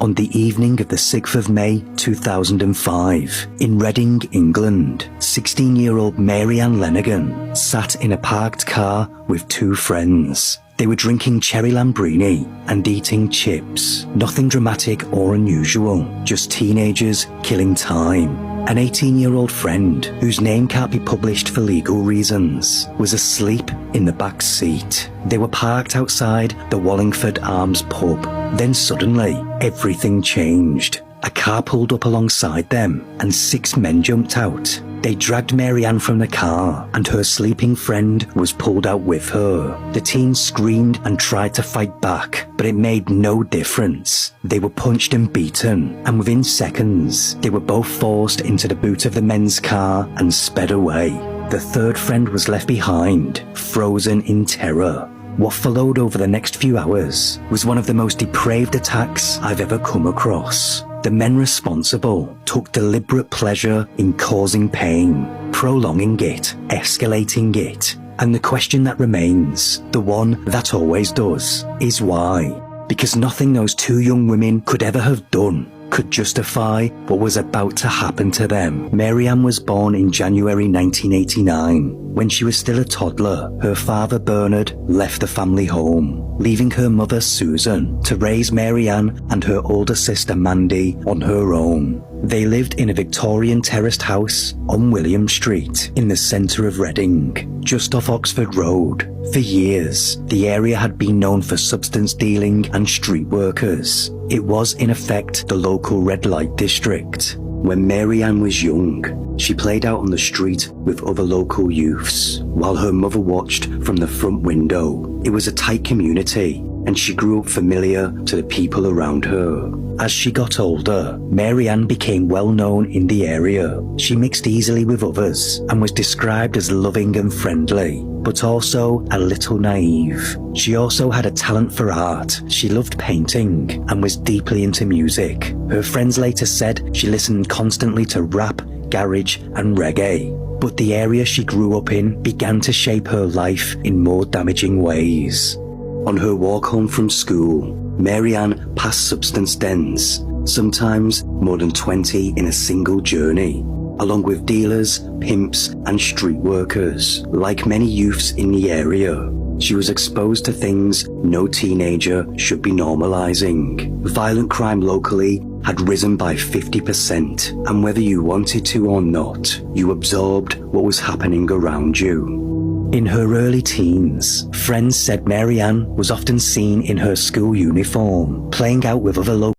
on the evening of the 6th of May 2005, in Reading, England, 16-year-old Mary-Ann Lenigan sat in a parked car with two friends. They were drinking cherry Lambrini and eating chips. Nothing dramatic or unusual, just teenagers killing time. An 18-year-old friend, whose name can't be published for legal reasons, was asleep in the back seat. They were parked outside the Wallingford Arms pub. Then suddenly, everything changed. A car pulled up alongside them, and 6 men jumped out. They dragged Mary-Ann from the car, and her sleeping friend was pulled out with her. The teens screamed and tried to fight back, but it made no difference. They were punched and beaten, and within seconds, they were both forced into the boot of the men's car and sped away. The third friend was left behind, frozen in terror. What followed over the next few hours was one of the most depraved attacks I've ever come across. The men responsible took deliberate pleasure in causing pain, prolonging it, escalating it. And the question that remains, the one that always does, is why? Because nothing those 2 young women could ever have done could justify what was about to happen to them. Mary-Ann was born in January 1989. When she was still a toddler, her father Bernard left the family home, leaving her mother Susan to raise Mary-Ann and her older sister Mandy on her own. They lived in a Victorian terraced house on William Street in the centre of Reading, just off Oxford Road. For years, the area had been known for substance dealing and street workers. It was in effect the local red light district. When Mary-Ann was young, she played out on the street with other local youths, while her mother watched from the front window. It was a tight community, and she grew up familiar to the people around her. As she got older, Mary-Ann became well known in the area. She mixed easily with others and was described as loving and friendly, but also a little naive. She also had a talent for art. She loved painting and was deeply into music. Her friends later said she listened constantly to rap, garage and reggae. But the area she grew up in began to shape her life in more damaging ways. On her walk home from school, Mary-Ann passed substance dens, sometimes more than 20 in a single journey, along with dealers, pimps and street workers. Like many youths in the area, she was exposed to things no teenager should be normalizing. Violent crime locally had risen by 50%, and whether you wanted to or not, you absorbed what was happening around you. In her early teens, friends said Mary-Ann was often seen in her school uniform, playing out with other local